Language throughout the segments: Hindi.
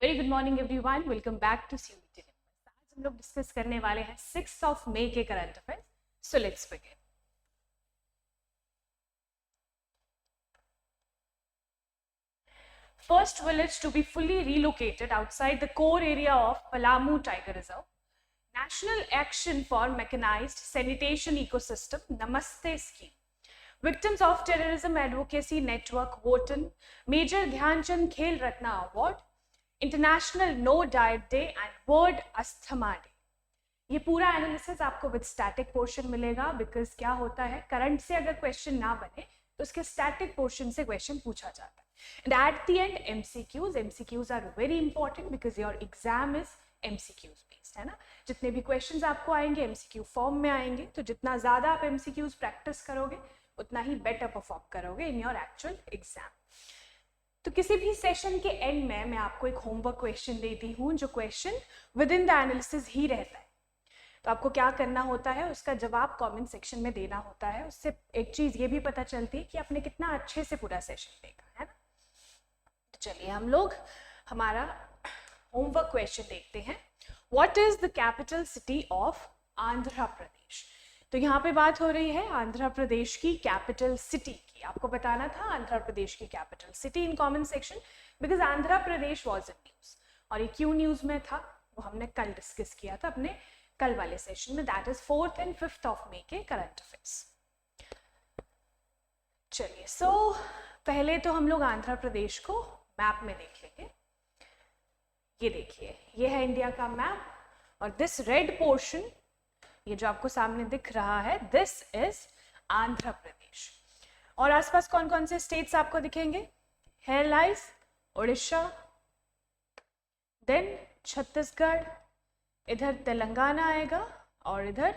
Very good morning everyone, welcome back to CUT. आज हम लोग डिस्कस करने वाले हैं 6 मई के current affairs. So let's begin. First village to be fully relocated outside the core area of Palamu Tiger Reserve. National Action for Mechanized Sanitation Ecosystem Namaste Scheme. Victims of Terrorism Advocacy Network Wotan Major Dhyanchand Khel Ratna Award. International no diet day and world asthma day. ये पूरा एनालिसिस आपको विद स्टैटिक पोर्शन मिलेगा, बिकॉज क्या होता है करंट से अगर क्वेश्चन ना बने तो उसके स्टैटिक पोर्शन से क्वेश्चन पूछा जाता है। And at the end MCQs are very important because your exam is MCQs based, है ना। जितने भी क्वेश्चंस आपको आएंगे एमसीक्यू फॉर्म में आएंगे, तो जितना ज्यादा आप एमसीक्यूज प्रैक्टिस करोगे उतना ही बेटर परफॉर्म करोगे इन योर एक्चुअल एग्जाम। तो किसी भी सेशन के एंड में मैं आपको एक होमवर्क क्वेश्चन देती हूँ, जो question within the analysis ही रहता है। तो आपको क्या करना होता है, उसका जवाब कमेंट सेक्शन में देना होता है। उससे एक चीज ये भी पता चलती है कि आपने कितना अच्छे से पूरा सेशन देखा, है ना। तो चलिए हम लोग हमारा होमवर्क क्वेश्चन देखते हैं। What is the capital city of Andhra Pradesh. तो यहाँ पे बात हो रही है आंध्र प्रदेश की कैपिटल सिटी की। आपको बताना था आंध्र प्रदेश की capital city in comment section, because Andhra Pradesh was in news. और ये क्यों न्यूज में था वो हमने कल डिस्कस किया था अपने कल वाले सेशन में, that is 4th and 5th of May के करंट अफेयर्स। चलिए पहले तो हम लोग आंध्र प्रदेश को मैप में देख लेंगे। ये देखिए, ये है इंडिया का मैप, और दिस रेड पोर्शन, ये जो आपको सामने दिख रहा है, दिस इज आंध्र प्रदेश। और आसपास कौन कौन से स्टेट्स आपको दिखेंगे, here lies Orissa, then Chhattisgarh, इधर तेलंगाना आएगा, और इधर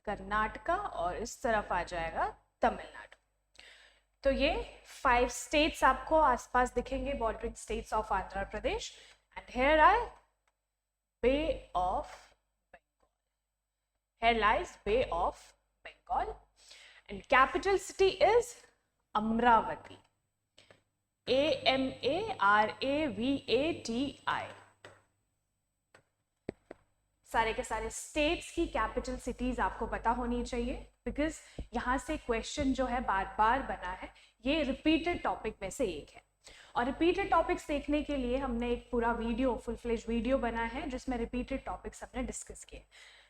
कर्नाटका, और इस तरफ आ जाएगा तमिलनाडु। तो ये 5 स्टेट्स आपको आसपास दिखेंगे, bordering states of Andhra Pradesh. And here are bay of Here lies Bay of Bengal, and capital city is Amravati. AMARAVATI. सारे के सारे स्टेट्स की कैपिटल सिटीज आपको पता होनी चाहिए, बिकॉज यहाँ से क्वेश्चन जो है बार बार बना है, ये रिपीटेड टॉपिक में से एक है। और रिपीटेड टॉपिक्स देखने के लिए हमने एक पूरा वीडियो, फुल फ्लेज वीडियो बना है जिसमें रिपीटेड टॉपिक्स हमने डिस्कस किए।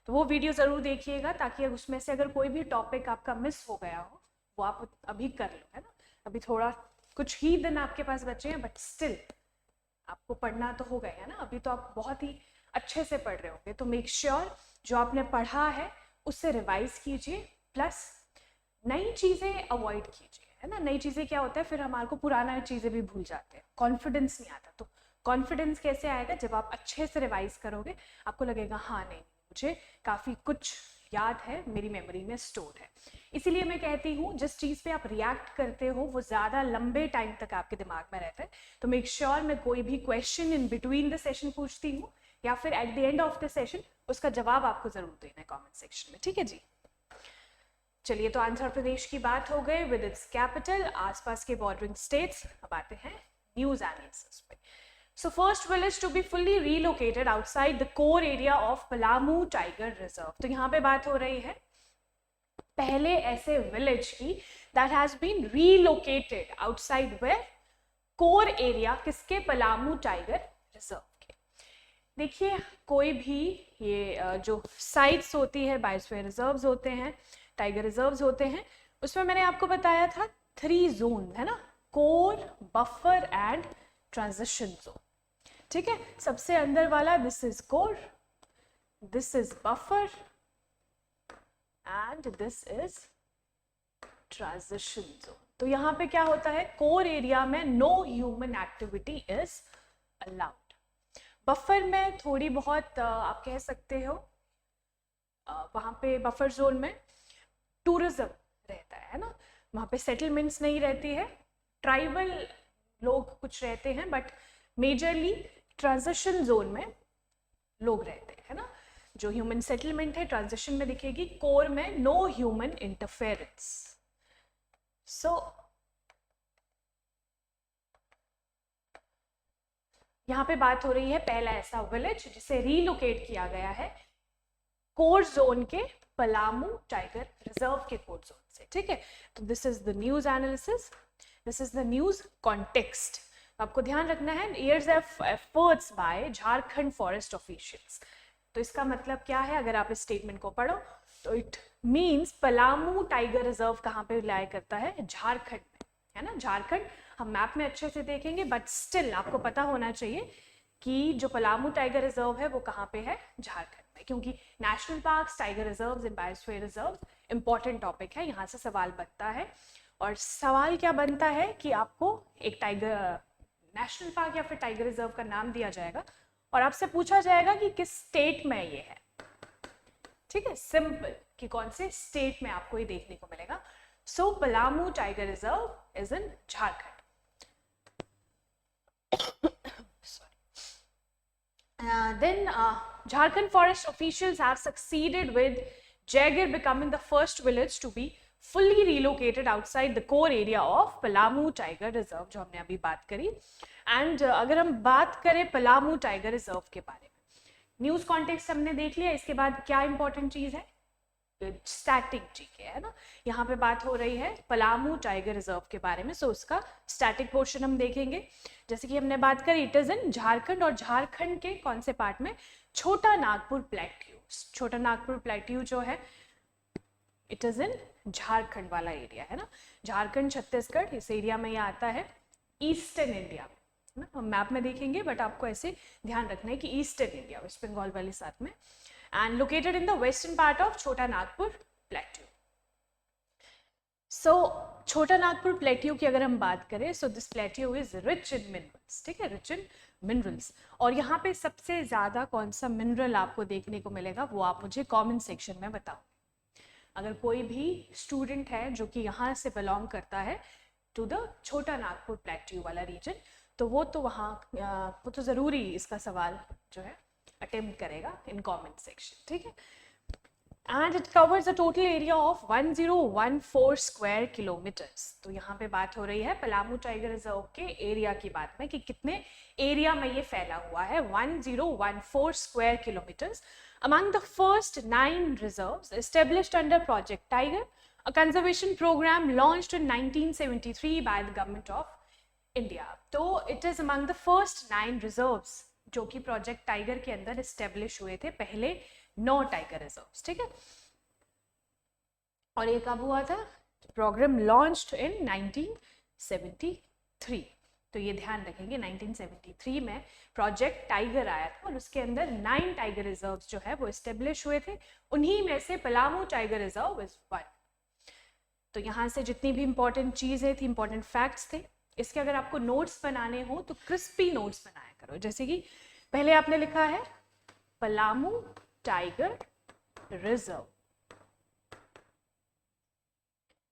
तो वो वीडियो जरूर देखिएगा, ताकि उसमें से अगर कोई भी टॉपिक आपका मिस हो गया हो वो आप अभी कर लो, है ना। अभी थोड़ा कुछ ही दिन आपके पास बचे हैं, बट स्टिल आपको पढ़ना तो हो गया है ना। अभी तो आप बहुत ही अच्छे से पढ़ रहे होंगे, तो मेक श्योर जो आपने पढ़ा है उससे रिवाइज कीजिए, प्लस नई चीजें अवॉइड कीजिए, है ना। नई चीजें क्या होता है, फिर हमारे को पुराना चीजें भी भूल जाते हैं, कॉन्फिडेंस नहीं आता। तो कॉन्फिडेंस कैसे आएगा, जब आप अच्छे से रिवाइज करोगे, आपको लगेगा हाँ नहीं मुझे काफी कुछ याद है, मेरी मेमोरी में स्टोर है। इसीलिए मैं कहती हूँ जिस चीज पे आप रिएक्ट करते हो वो ज्यादा लंबे टाइम तक आपके दिमाग में रहता है। तो मेक श्योर मैं कोई भी question in between the session पूछती हूँ, या फिर eight the end of the session, उसका जवाब आपको जरूर देना है कमेंट सेक्शन में, ठीक है जी। चलिए, तो आंध्र प्रदेश की बात हो गई विद इट्स कैपिटल, आसपास के बॉर्डरिंग स्टेट्स। अब आते हैं न्यूज एनालिसिस पे। So first village to be fully relocated outside the core area of Palamu Tiger Reserve. तो यहाँ पे बात हो रही है पहले ऐसे विलेज की that has been relocated outside where core area किसके, पलामू टाइगर रिजर्व के। देखिए, कोई भी ये जो साइट्स होती है, बायोस्फीयर रिजर्व्स होते हैं, टाइगर रिजर्व्स होते हैं, उसमें मैंने आपको बताया था 3 जोन, है ना, core, buffer and transition zone. ठीक है, सबसे अंदर वाला this is core, this is buffer and this is transition zone. तो यहाँ पे क्या होता है, कोर एरिया में no human activity is allowed. Buffer में थोड़ी बहुत आप कह सकते हो, वहां पे बफर जोन में टूरिज्म रहता है ना, वहां पे सेटलमेंट्स नहीं रहती है, ट्राइबल लोग कुछ रहते हैं, बट मेजरली ट्रांजिशन जोन में लोग रहते हैं, है ना। जो ह्यूमन सेटलमेंट है ट्रांजिशन में दिखेगी, कोर में नो ह्यूमन इंटरफेरेंस। सो यहाँ पे बात हो रही है पहला ऐसा विलेज जिसे रीलोकेट किया गया है कोर जोन के पलामू टाइगर रिजर्व के कोर जोन से, ठीक है। तो this is the news analysis, this is the news context. आपको ध्यान रखना है years of efforts bye Jharkhand forest officials. तो इसका मतलब क्या है, अगर आप इस स्टेटमेंट को पढ़ो तो it means Palamu tiger reserve कहाँ पे लाया करता है, झारखंड में, है ना। झारखंड हम मैप में अच्छे से देखेंगे, बट स्टिल आपको पता होना चाहिए कि जो पलामू टाइगर रिजर्व है वो कहाँ पे है, झारखंड में, क्योंकि national parks, tiger reserves and biosphere reserves important topic है, यहाँ से सवाल बनता है। और सवाल क्या बनता है कि आपको एक टाइगर नेशनल पार्क या फिर टाइगर रिजर्व का नाम दिया जाएगा और आपसे पूछा जाएगा कि किस स्टेट में ये है, ठीक है, सिंपल, कि कौन से स्टेट में आपको ये देखने को मिलेगा। So Palamu tiger reserve is in Jharkhand. Then Jharkhand forest officials have succeeded with Jaigir becoming the first village to be fully relocated outside the core area of Palamu Tiger Reserve, जो हमने अभी बात करी। एंड अगर हम बात करें पलामू टाइगर रिजर्व के बारे में, न्यूज कॉन्टेक्स्ट हमने देख लिया, इसके बाद क्या इंपॉर्टेंट चीज है, स्टैटिक जीके, है ना। यहाँ पे बात हो रही है पलामू टाइगर रिजर्व के बारे में, सो उसका स्टैटिक पोर्शन हम देखेंगे। जैसे कि हमने बात करी, इट इज इन झारखंड, और झारखंड के कौन से पार्ट में, छोटा नागपुर प्लेट्यू। छोटा नागपुर प्लेट्यू जो है इट इज इन झारखंड वाला एरिया, है ना। झारखंड, छत्तीसगढ़, इस एरिया में ये आता है, ईस्टर्न इंडिया में, है ना। हम मैप में देखेंगे, बट आपको ऐसे ध्यान रखना है कि ईस्टर्न इंडिया, वेस्ट बंगाल वाले साथ में, and located in the western part of Chota Nagpur Plateau. So Chota Nagpur Plateau की अगर हम बात करें, so this plateau is rich in minerals, ठीक है, rich in minerals। और यहाँ पे सबसे ज्यादा कौन सा मिनरल आपको देखने को मिलेगा वो आप मुझे कमेंट सेक्शन में बताओ। अगर कोई भी स्टूडेंट है जो कि यहाँ से बिलोंग करता है टू द छोटा नागपुर प्लेट्यू वाला रीजन, तो वो तो वहाँ वो तो जरूरी इसका सवाल जो है अटेम्प्ट करेगा इन कमेंट सेक्शन, ठीक है। And it covers a total area of 1014 square kilometres. तो यहाँ पे बात हो रही है पलामू टाइगर रिजर्व के एरिया की बात में, कि कितने एरिया में ये फैला हुआ है, 1014 square kilometers. Among the first 9 reserves established under project tiger, a conservation program launched in 1973 by the government of India. तो it is among the first 9 reserves जो कि प्रोजेक्ट टाइगर के अंदर एस्टेब्लिश हुए थे, पहले 9 टाइगर रिजर्व्स, ठीक है। और ये कब हुआ था, प्रोग्राम लॉन्च्ड इन 1973। तो ये ध्यान रखेंगे 1973 में प्रोजेक्ट टाइगर आया था और उसके अंदर 9 टाइगर रिजर्व्स जो है वो एस्टेब्लिश हुए थे, उन्हीं में से Palamu tiger reserve is one. तो यहाँ से जितनी भी इंपॉर्टेंट चीजें थी, इंपॉर्टेंट फैक्ट्स थे, इसके अगर आपको नोट्स बनाने हो तो क्रिस्पी नोट्स बनाया करो। जैसे कि पहले आपने लिखा है पलामू टाइगर रिजर्व,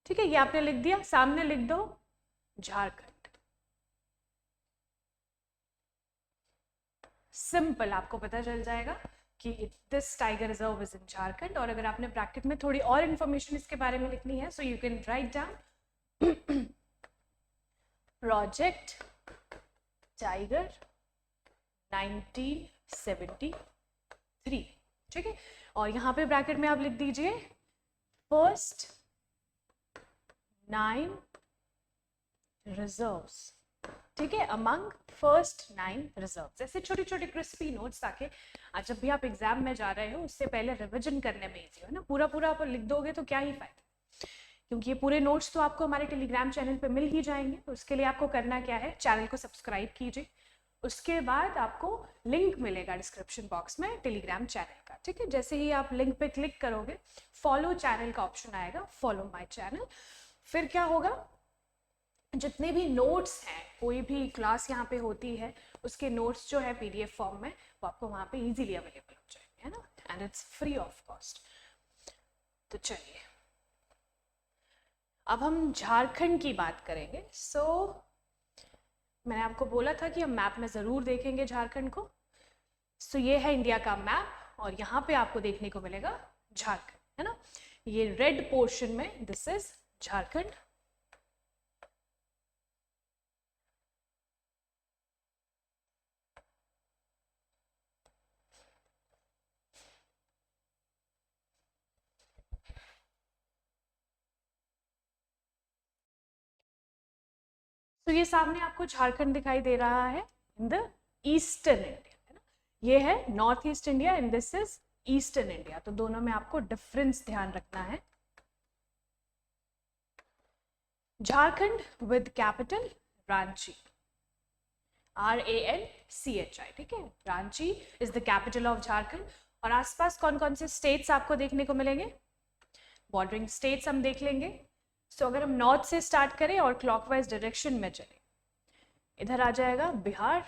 ठीक है, ये आपने लिख दिया, सामने लिख दो झारखंड। सिंपल, आपको पता चल जाएगा कि this tiger reserve is in Jharkhand. और अगर आपने ब्रैकेट में थोड़ी और इंफॉर्मेशन इसके बारे में लिखनी है, so you can write down project tiger 1973, ठीक है। और यहाँ पे ब्रैकेट में आप लिख दीजिए फर्स्ट 9 रिजर्व्स, ठीक है, अमंग फर्स्ट 9 रिजर्व्स। ऐसे छोटे छोटे क्रिस्पी नोट्स, ताकि आज जब भी आप एग्जाम में जा रहे हो उससे पहले रिविजन करने में इजी हो ना। पूरा पूरा आप लिख दोगे तो क्या ही फायदा, क्योंकि ये पूरे नोट्स तो आपको हमारे टेलीग्राम चैनल पे मिल ही जाएंगे। तो उसके लिए आपको करना क्या है, चैनल को सब्सक्राइब कीजिए, उसके बाद आपको लिंक मिलेगा डिस्क्रिप्शन बॉक्स में टेलीग्राम चैनल का, ठीक है। जैसे ही आप लिंक पे क्लिक करोगे, फॉलो चैनल का ऑप्शन आएगा, फॉलो माय चैनल। फिर क्या होगा, जितने भी नोट्स हैं, कोई भी क्लास यहाँ पे होती है, उसके नोट्स जो है पीडीएफ फॉर्म में, वो आपको वहाँ पे इजीली अवेलेबल हो जाएंगे, है ना, and it's free of cost. तो चलिए अब हम झारखंड की बात करेंगे। मैंने आपको बोला था कि हम मैप में ज़रूर देखेंगे झारखंड को। ये है इंडिया का मैप और यहाँ पे आपको देखने को मिलेगा झारखंड, है ना। ये रेड पोर्शन में दिस इज झारखंड, तो ये सामने आपको झारखंड दिखाई दे रहा है इन द ईस्टर्न इंडिया, है ना, ये है north east India and this is eastern India. तो दोनों में आपको डिफरेंस ध्यान रखना है। Jharkhand with capital Ranchi, RANCHI, ठीक है, Ranchi is the capital of Jharkhand. और आसपास कौन कौन से स्टेट्स आपको देखने को मिलेंगे, बॉर्डरिंग स्टेट्स हम देख लेंगे। सो अगर हम नॉर्थ से स्टार्ट करें और क्लॉकवाइज डायरेक्शन में चले, इधर आ जाएगा बिहार,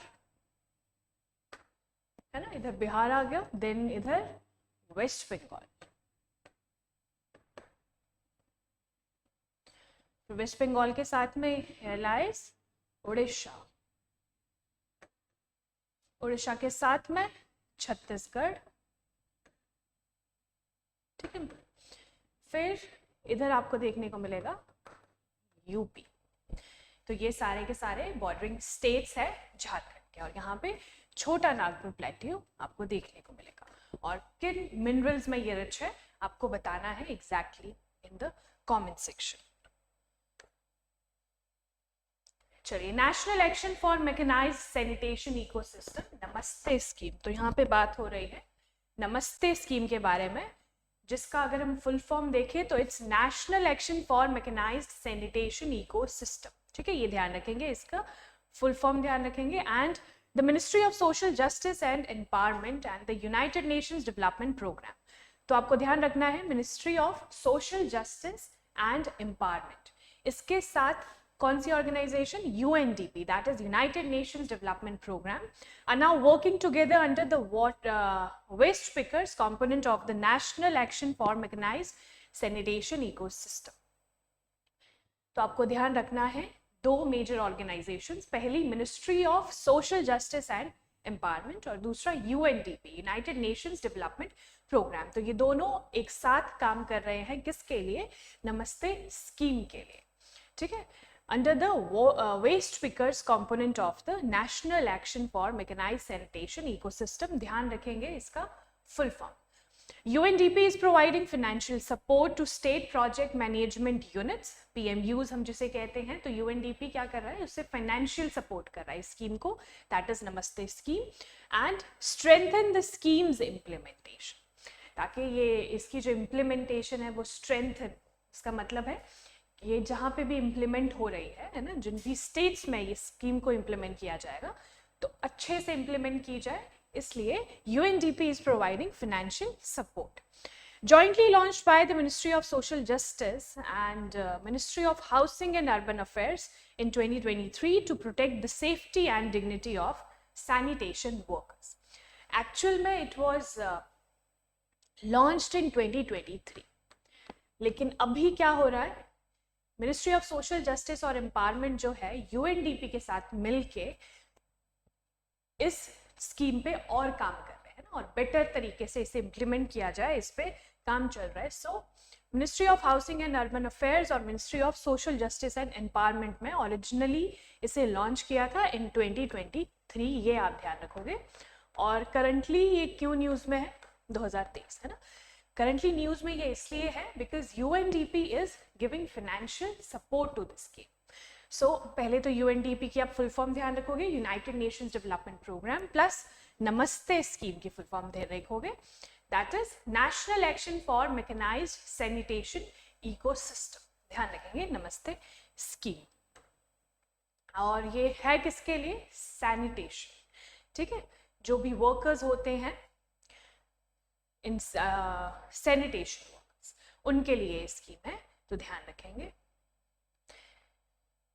है ना, इधर बिहार आ गया, देन इधर वेस्ट बंगाल, वेस्ट बंगाल के साथ में लाइज उड़ीसा, उड़ीसा के साथ में छत्तीसगढ़, ठीक है। फिर इधर आपको देखने को मिलेगा यूपी। तो ये सारे के सारे बॉर्डरिंग स्टेट्स है झारखंड के, और यहाँ पे छोटा नागपुर प्लेट्यू आपको देखने को मिलेगा। और किन मिनरल्स में ये रिच है आपको बताना है exactly in the comment section. चलिए, national action for mechanised sanitation ecosystem, Namaste scheme. तो यहाँ पे बात हो रही है नमस्ते स्कीम के बारे में, जिसका अगर हम फुल फॉर्म देखें तो it's national action for mechanised sanitation ecosystem, ठीक है, ये ध्यान रखेंगे, इसका फुल फॉर्म ध्यान रखेंगे। And the ministry of social justice and empowerment and the united Nations development programme. तो आपको ध्यान रखना है ministry of social justice and empowerment, इसके साथ कौन सी organisation, UNDP, that is United Nations Development Program, are now working together under the waste pickers component of the National Action for Mechanized Sanitation Ecosystem। तो आपको ध्यान रखना है दो मेजर ऑर्गेनाइजेशंस, पहली ministry of social justice and empowerment और दूसरा UNDP, united Nations development programme. तो ये दोनों एक साथ काम कर रहे हैं किसके लिए, नमस्ते स्कीम के लिए, ठीक है, under the waste pickers component of the National Action for Mechanized Sanitation Ecosystem। ध्यान रखेंगे इसका full form। UNDP is providing financial support to state project management units, PMUs हम जिसे कहते हैं। तो UNDP क्या कर रहा है, उससे financial support कर रहा है स्कीम को, that is नमस्ते scheme, and strengthen the scheme's implementation, ताकि ये इसकी जो implementation है वो strengthen, इसका मतलब है ये जहाँ पे भी इम्प्लीमेंट हो रही है ना, जिन भी स्टेट्स में ये स्कीम को इम्प्लीमेंट किया जाएगा तो अच्छे से इम्प्लीमेंट की जाए, इसलिए UNDP is providing financial support। Jointly launched by the Ministry of Social Justice and Ministry of Housing and Urban Affairs in 2023 to protect the safety and dignity of sanitation workers। Actual में it was launched in 2023, लेकिन अभी क्या हो रहा है, मिनिस्ट्री ऑफ सोशल जस्टिस और एम्पावरमेंट जो है UNDP के साथ मिलके इस स्कीम पे और काम कर रहे हैं ना, और बेटर तरीके से इसे इम्प्लीमेंट किया जाए, इस पे काम चल रहा है। So ministry of housing and urban affairs और ministry of social justice and empowerment में ओरिजिनली इसे लॉन्च किया था इन 2023, ये आप ध्यान रखोगे। और करंटली ये क्यों न्यूज़ में है, 2023 है ना, करंटली न्यूज में ये इसलिए है because UNDP is giving financial support to this scheme. So पहले तो UNDP की आप फुल फॉर्म ध्यान रखोगे, United Nations development program, plus Namaste scheme की फुल फॉर्म ध्यान रखोगे, that is national action for mechanised sanitation ecosystem, ध्यान रखेंगे नमस्ते स्कीम। और ये है किसके लिए, सैनिटेशन, ठीक है, जो भी वर्कर्स होते हैं इन सैनिटेशन वर्कर्स, उनके लिए स्कीम है, तो ध्यान रखेंगे।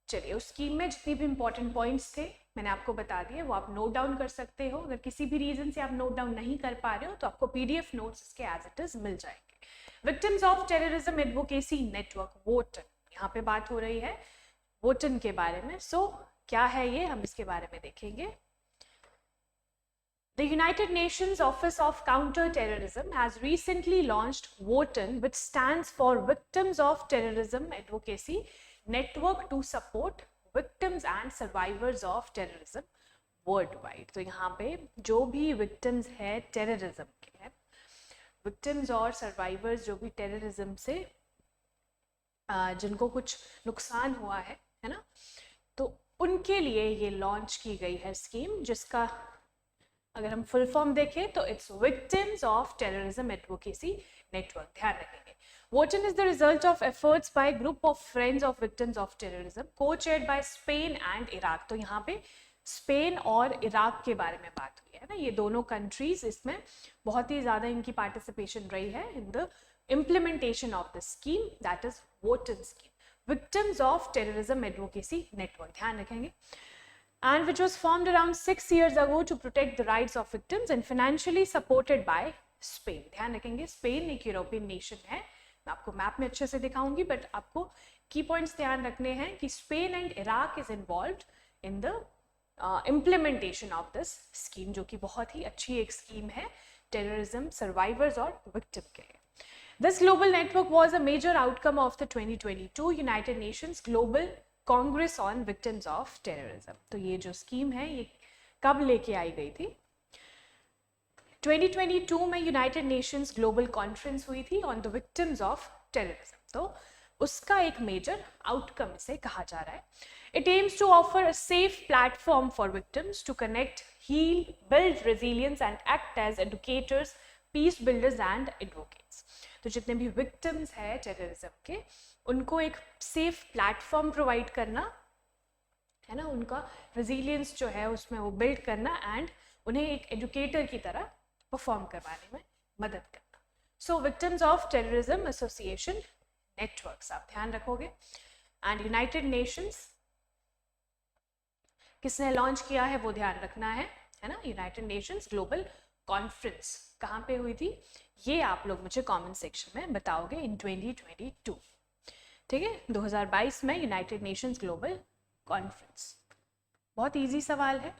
चलिए, उस स्कीम में जितनी भी इंपॉर्टेंट पॉइंट्स थे मैंने आपको बता दिए, वो आप नोट डाउन कर सकते हो। अगर किसी भी रीजन से आप नोट डाउन नहीं कर पा रहे हो तो आपको PDF नोट्स इसके एज इट इज मिल जाएंगे। Victims of terrorism advocacy network, VoTAN, यहाँ पे बात हो रही है वोटन के बारे में। सो क्या है ये, हम इसके बारे में देखेंगे। The United Nations Office of Counter-Terrorism has recently launched WOTAN, which stands for Victims of Terrorism Advocacy Network to support victims and survivors of terrorism worldwide। तो यहाँ पे जो भी victims है terrorism के हैं, victims और survivors जो भी terrorism से जिनको कुछ नुकसान हुआ है ना, तो उनके लिए ये लॉन्च की गई है स्कीम, जिसका अगर हम फुल फॉर्म देखें तो it's victims of terrorism advocacy network. ध्यान रखेंगे, voting is the result of efforts by group of friends of victims of terrorism co chaired by Spain and Iraq. तो यहाँ पे स्पेन और इराक के बारे में बात हुई है ना, ये दोनों कंट्रीज, इसमें बहुत ही ज़्यादा इनकी पार्टिसिपेशन रही है in the implementation of the scheme, that is Wharton scheme, victims of terrorism advocacy network, ध्यान रखेंगे, and which was formed around 6 years ago to protect the rights of victims and financially supported by Spain। ध्यान रखेंगे, स्पेन एक यूरोपियन नेशन है, मैं आपको मैप में अच्छे से दिखाऊंगी, बट आपको की पॉइंट्स ध्यान रखने हैं कि Spain and Iraq is involved in the implementation of this scheme, जो कि बहुत ही अच्छी एक स्कीम है टेररिज्म सर्वाइवर्स और विक्टिम के लिए। This global network was a major outcome of the 2022 United Nations Global Congress on Victims of Terrorism। तो ये जो स्कीम है ये कब लेके आई गई थी? 2022 में यूनाइटेड नेशंस ग्लोबल कॉन्फ्रेंस हुई थी on the victims of terrorism. तो उसका एक मेजर आउटकम इसे कहा जा रहा है। It aims to offer a safe platform for victims to connect, heal, build resilience and act as educators, peace builders and advocates। तो जितने भी विक्टिम्स है टेररिज्म के, उनको एक सेफ प्लेटफॉर्म प्रोवाइड करना है ना, उनका रेजिलियंस जो है उसमें वो बिल्ड करना एंड उन्हें एक एजुकेटर की तरह परफॉर्म करवाने में मदद करना। So victims of terrorism association networks आप ध्यान रखोगे। एंड यूनाइटेड नेशंस किसने लॉन्च किया है वो ध्यान रखना है ना, यूनाइटेड नेशंस ग्लोबल कॉन्फ्रेंस कहाँ पे हुई थी ये आप लोग मुझे कमेंट सेक्शन में बताओगे इन 2022। ठीक है, 2022 में यूनाइटेड नेशंस ग्लोबल कॉन्फ्रेंस। बहुत इजी सवाल है,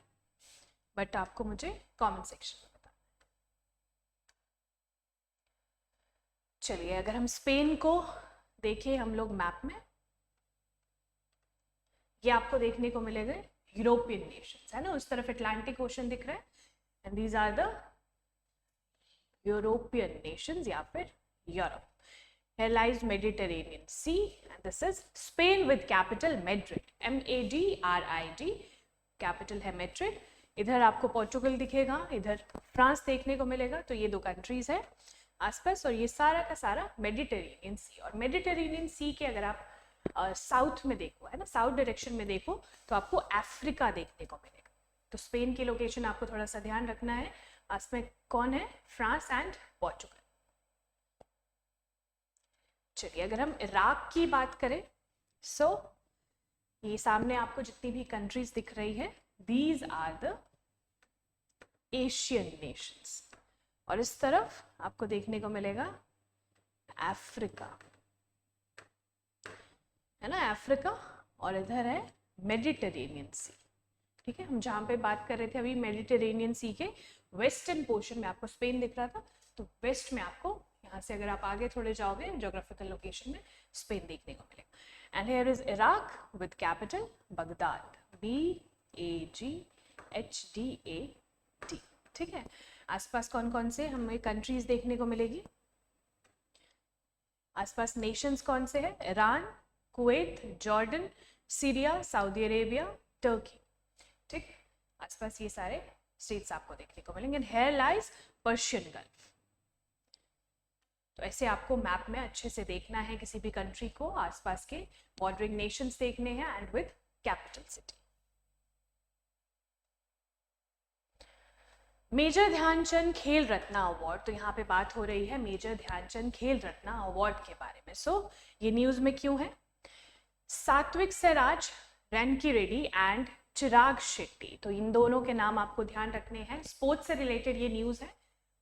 बट आपको मुझे कमेंट सेक्शन में बताना। चलिए, अगर हम स्पेन को देखें हम लोग मैप में, ये आपको देखने को मिलेगा यूरोपियन नेशंस है ना, उस तरफ अटलांटिक ओशन दिख रहा है, and these are the European nations या फिर Europe. Here lies Mediterranean Sea and this is Spain with capital Madrid, M-A-D-R-I-D, capital है मैड्रिड। इधर आपको पोर्चुगल दिखेगा, इधर फ्रांस देखने को मिलेगा। तो ये दो कंट्रीज है आसपास, और ये सारा का सारा मेडिटेरेनियन सी। और मेडिटेरेनियन सी के अगर आप साउथ में देखो है ना, साउथ डायरेक्शन में देखो तो आपको अफ्रीका देखने को मिलेगा। तो स्पेन की लोकेशन आपको थोड़ा सा ध्यान रखना है, इसमें कौन है, फ्रांस एंड पोर्चुगल। चलिए, अगर हम इराक की बात करें, सो ये सामने आपको जितनी भी कंट्रीज दिख रही है, these are the Asian nations, और इस तरफ आपको देखने को मिलेगा अफ्रीका है ना, अफ्रीका, और इधर है मेडिटेरेनियन सी। ठीक है, हम जहाँ पे बात कर रहे थे अभी मेडिटेरेनियन सी के वेस्टर्न पोर्शन में आपको स्पेन दिख रहा था, तो वेस्ट में आपको यहाँ से अगर आप आगे थोड़े जाओगे ज्योग्राफिकल लोकेशन में स्पेन देखने को मिलेगा। And here is Iraq with capital Baghdad, B-A-G-H-D-A-D। ठीक है, आसपास कौन कौन से हमें कंट्रीज देखने को मिलेगी, आसपास नेशंस कौन से हैं, Iran, Kuwait, Jordan, Syria, Saudi Arabia, Turkey. ठीक, आसपास ये सारे स्टेट्स आपको देखने को मिलेंगे। Here lies Persian gulf. तो ऐसे आपको मैप में अच्छे से देखना है किसी भी कंट्री को, आसपास के बॉर्डरिंग नेशंस देखने हैं and with capital city. Major Dhyanchand Khel Ratna award, तो यहाँ पे बात हो रही है मेजर ध्यानचंद खेल रत्न अवार्ड के बारे में। सो ये न्यूज में क्यों है, सात्विक सिराज, रैंकी रेड्डी एंड चिराग शेट्टी, तो इन दोनों के नाम आपको ध्यान रखने हैं। स्पोर्ट्स से रिलेटेड ये न्यूज है,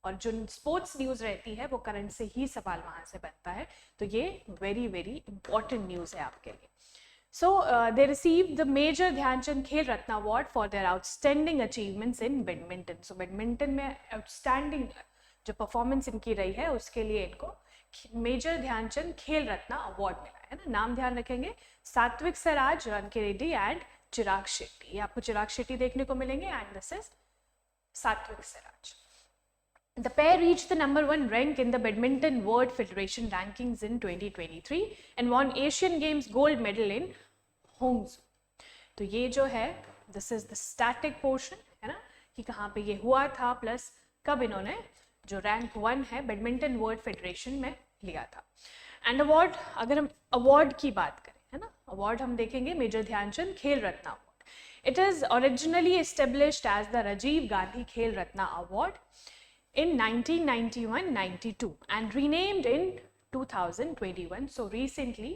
और जो स्पोर्ट्स न्यूज रहती है वो करंट से ही सवाल वहां से बनता है, तो ये वेरी वेरी इंपॉर्टेंट न्यूज है आपके लिए। So they received the Major Dhyanchand Khel Ratna Award for their outstanding achievements in badminton. So badminton में outstanding जो performance इनकी रही है उसके लिए इनको मेजर ध्यानचंद खेल रत्न अवार्ड मिला है ना। नाम ध्यान रखेंगे, सात्विक सिराज, रनकी रेड्डी एंड चिराग शेट्टी। आपको चिराग शेट्टी देखने को मिलेंगे एंड दिस इज सात्विक Siraj. The pair reached the #1 rank in the Badminton World Federation rankings in 2023 and won Asian Games gold medal in Hangzhou. तो तो ये जो है this is the static portion, है ना, कि कहाँ पे ये हुआ था प्लस कब इन्होंने जो रैंक 1 है बैडमिंटन वर्ल्ड फेडरेशन में लिया था। एंड अवार्ड, अगर हम अवार्ड की बात करें, है ना, अवार्ड हम देखेंगे major Dhyanchand Khel Ratna award. It is originally established as the Rajiv Gandhi Khel Ratna award in 1991-92 and renamed in 2021, so recently,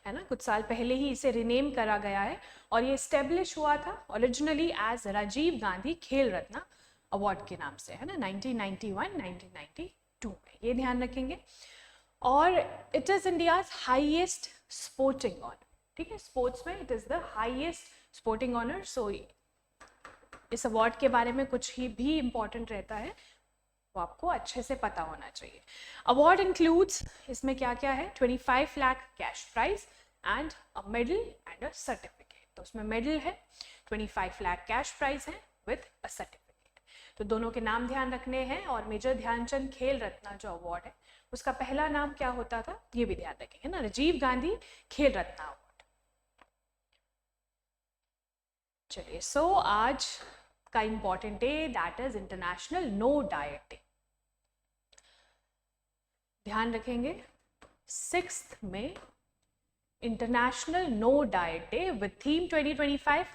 है ना, कुछ साल पहले ही इसे रिनेम करा गया है और ये स्टेब्लिश हुआ था originally as Rajiv Gandhi Khel Ratna award के नाम से, है ना, 1991-1992 में, ये ध्यान रखेंगे। और it is India's highest sporting honour, ठीक है, स्पोर्ट्स में it is the highest sporting honour. So इस अवार्ड के बारे में कुछ ही भी इंपॉर्टेंट रहता है वो आपको अच्छे से पता होना चाहिए। अवार्ड इंक्लूड्स, इसमें क्या क्या है, 25 lakh cash prize and a medal and a certificate. तो उसमें मेडल है, 25 लाख कैश प्राइज है विद अ सर्टिफिकेट। तो दोनों के नाम ध्यान रखने हैं। और मेजर ध्यानचंद खेल रत्न जो अवार्ड है उसका पहला नाम क्या होता था ये भी ध्यान रखेंगे ना, राजीव गांधी खेल रत्न अवार्ड। चलिए, सो आज का important day that is international no diet day. ध्यान रखेंगे 6th में international no diet day with theme 2025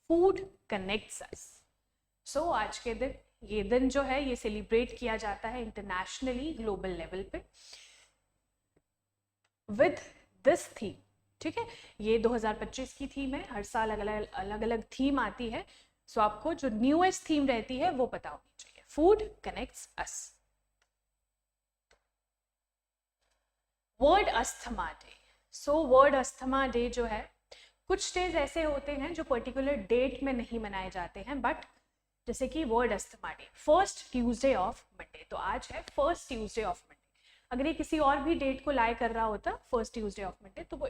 food connects us. So आज के दिन, ये दिन जो है ये सेलिब्रेट किया जाता है इंटरनेशनली ग्लोबल लेवल पे विद दिस थीम, ठीक है। ये 2025 की थीम है, हर साल अलग अलग थीम आती है। सो आपको जो न्यूएस्ट थीम रहती है वो पता होनी चाहिए, food connects us. World asthma day. So world asthma day जो है, कुछ डेज ऐसे होते हैं जो पर्टिकुलर डेट में नहीं मनाए जाते हैं, बट जैसे कि world asthma day first Tuesday of Monday, तो आज है फर्स्ट ट्यूसडे ऑफ मंडे। अगर ये किसी और भी डेट को लाई कर रहा होता फर्स्ट ट्यूसडे ऑफ मंडे, तो वो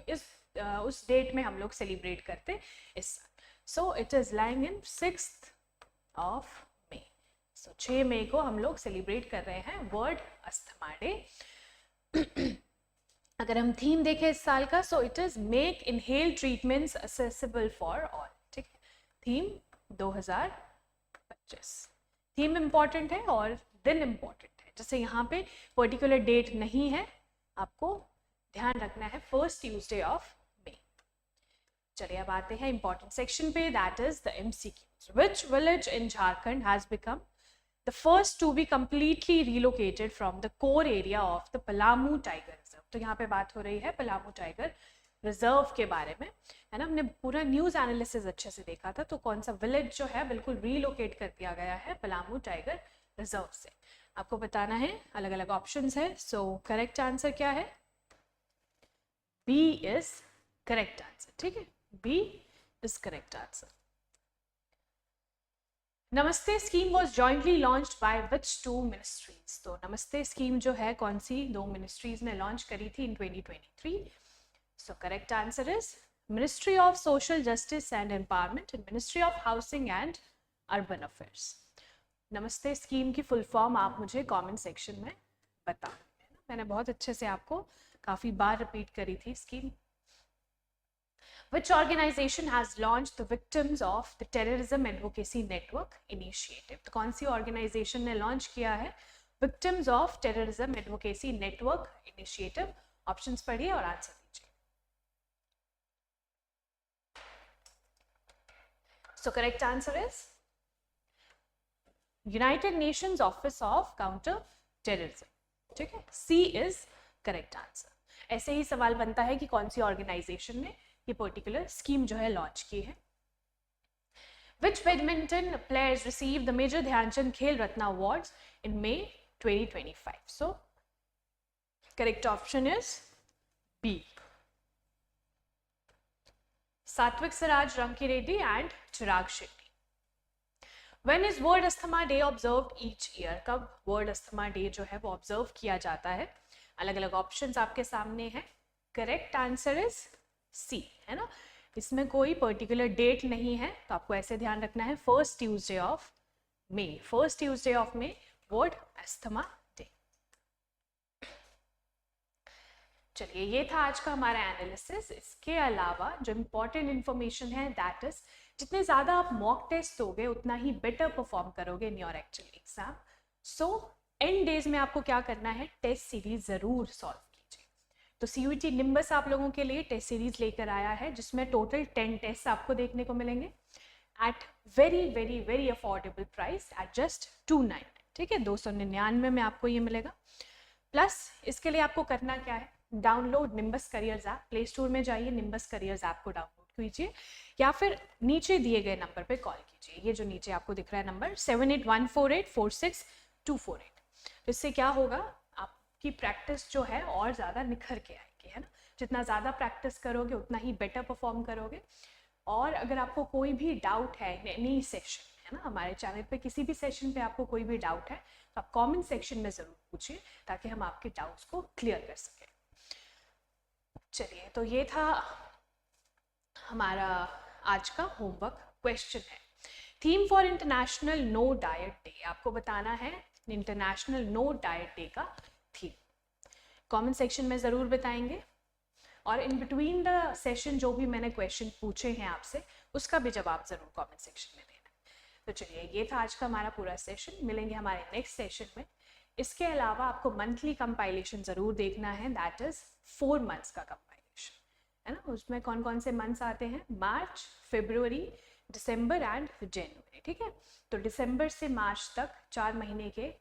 उस डेट में हम लोग सेलिब्रेट करते इस साल। So it is lying in 6th of May. So 6 मई को हम लोग सेलिब्रेट कर रहे हैं वर्ल्ड अस्थमा डे। अगर हम थीम देखें इस साल का, सो it is make inhale treatments accessible for all, ठीक है, थीम 2025। थीम इंपॉर्टेंट है और दिन इंपॉर्टेंट है। जैसे यहाँ पे पर्टिकुलर डेट नहीं है, आपको ध्यान रखना है फर्स्ट ट्यूसडे ऑफ मे। चलिए अब आते हैं इंपॉर्टेंट सेक्शन पे, that is the MCQs। Which village in Jharkhand has become the first to be completely relocated from the core area of the Palamu Tiger Reserve? तो यहाँ पे बात हो रही है पलामू टाइगर रिजर्व के बारे में, है ना। हमने पूरा न्यूज एनालिसिस अच्छे से देखा था, तो कौन सा विलेज जो है बिल्कुल रीलोकेट कर दिया गया है पलामू टाइगर रिजर्व से, आपको बताना है। अलग अलग ऑप्शंस है। सो करेक्ट आंसर क्या है, बी इज करेक्ट आंसर, ठीक है, बी इज करेक्ट आंसर। नमस्ते scheme was jointly launched by which 2 ministries? तो नमस्ते स्कीम जो है कौन सी 2 मिनिस्ट्रीज ने लॉन्च करी थी इन 2023? So correct answer is ministry of social justice and empowerment and ministry of housing and urban affairs. नमस्ते स्कीम की फुल फॉर्म आप मुझे कमेंट सेक्शन में बताओ, मैंने बहुत अच्छे से आपको काफी बार रिपीट करी थी scheme. Which organization has launched the Victims of the Terrorism Advocacy Network Initiative? तो कौन सी ऑर्गेनाइजेशन ने लॉन्च किया है Victims of Terrorism Advocacy Network Initiative? Options पढ़िए और आंसर दीजिए। So correct answer is United Nations Office of Counter Terrorism, ठीक है, C is correct answer। ऐसे ही सवाल बनता है कि कौन सी ऑर्गेनाइजेशन ने ये पर्टिकुलर स्कीम जो है लॉन्च की है। Which badminton players received the Major Dhyanchand Khel Ratna Awards in May 2025? So correct option is B. Satvik Siraj, Ranki Reddy and Chirag Shetty. When is World Asthma Day observed each year? कब World Asthma Day जो है वो ऑब्जर्व किया जाता है? अलग अलग ऑप्शंस आपके सामने हैं। करेक्ट आंसर इज सी, है ना, इसमें कोई पर्टिकुलर डेट नहीं है, तो आपको ऐसे ध्यान रखना है first Tuesday of May, first Tuesday of May world asthma day. चलिए ये था आज का हमारा एनालिसिस। इसके अलावा जो इम्पोर्टेंट इंफॉर्मेशन है दैट इज जितने ज़्यादा आप मॉक टेस्ट दोगे उतना ही बेटर परफॉर्म करोगे in your actual exam. So and days में आपको क्या करना है, टेस्ट सीरीज ज़रूर सॉल्व कीजिए। तो CUET निम्बस आप लोगों के लिए टेस्ट सीरीज लेकर आया है, जिसमें टोटल 10 टेस्ट आपको देखने को मिलेंगे at very very very affordable price at just 299। ठीक है, 299 में आपको ये मिलेगा। प्लस इसके लिए आपको करना क्या है, download nimbus careers app, play store में जाइए, निम्बस करियर्स ऐप को डाउनलोड कीजिए या फिर नीचे दिए गए नंबर पे कॉल कीजिए। ये जो नीचे आपको दिख रहा है नंबर 7814846248। तो इससे क्या होगा, आपकी प्रैक्टिस जो है और ज़्यादा निखर के आएगी, है ना। जितना ज़्यादा प्रैक्टिस करोगे उतना ही बेटर परफॉर्म करोगे। और अगर आपको कोई भी डाउट है इन एनी सेशन, है ना, हमारे चैनल पे किसी भी सेशन पे आपको कोई भी डाउट है तो आप कमेंट सेक्शन में ज़रूर पूछिए ताकि हम आपके डाउट्स को क्लियर कर सकें। चलिए, तो ये था हमारा आज का होमवर्क क्वेश्चन है। Theme for international no diet day, आपको बताना है इंटरनेशनल नो डाइट डे का थीम। कमेंट सेक्शन में ज़रूर बताएंगे और इन बिटवीन द सेशन जो भी मैंने क्वेश्चन पूछे हैं आपसे उसका भी जवाब ज़रूर कमेंट सेक्शन में देना। तो चलिए, ये था आज का हमारा पूरा सेशन। मिलेंगे हमारे नेक्स्ट सेशन में। इसके अलावा आपको मंथली कंपाइलेशन ज़रूर देखना है, दैट इज़ 4 मंथ्स का कंपाइलेशन, है ना। उसमें कौन कौन से मंथ्स आते हैं, मार्च, फरवरी, दिसंबर एंड जनवरी। ठीक है, तो दिसंबर से मार्च तक 4 महीने के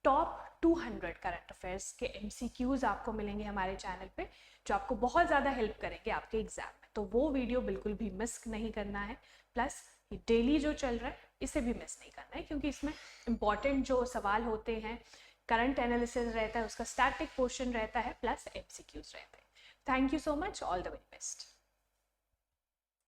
टॉप 200 करंट अफेयर्स के MCQs आपको मिलेंगे हमारे चैनल पे, जो आपको बहुत ज़्यादा हेल्प करेंगे आपके एग्जाम में। तो वो वीडियो बिल्कुल भी मिस नहीं करना है। प्लस ये डेली जो चल रहा है इसे भी मिस नहीं करना है, क्योंकि इसमें इंपॉर्टेंट जो सवाल होते हैं, करंट एनालिसिस रहता है, उसका स्टैटिक पोर्शन रहता है, प्लस MCQs रहते हैं। Thank you so much, all the very best.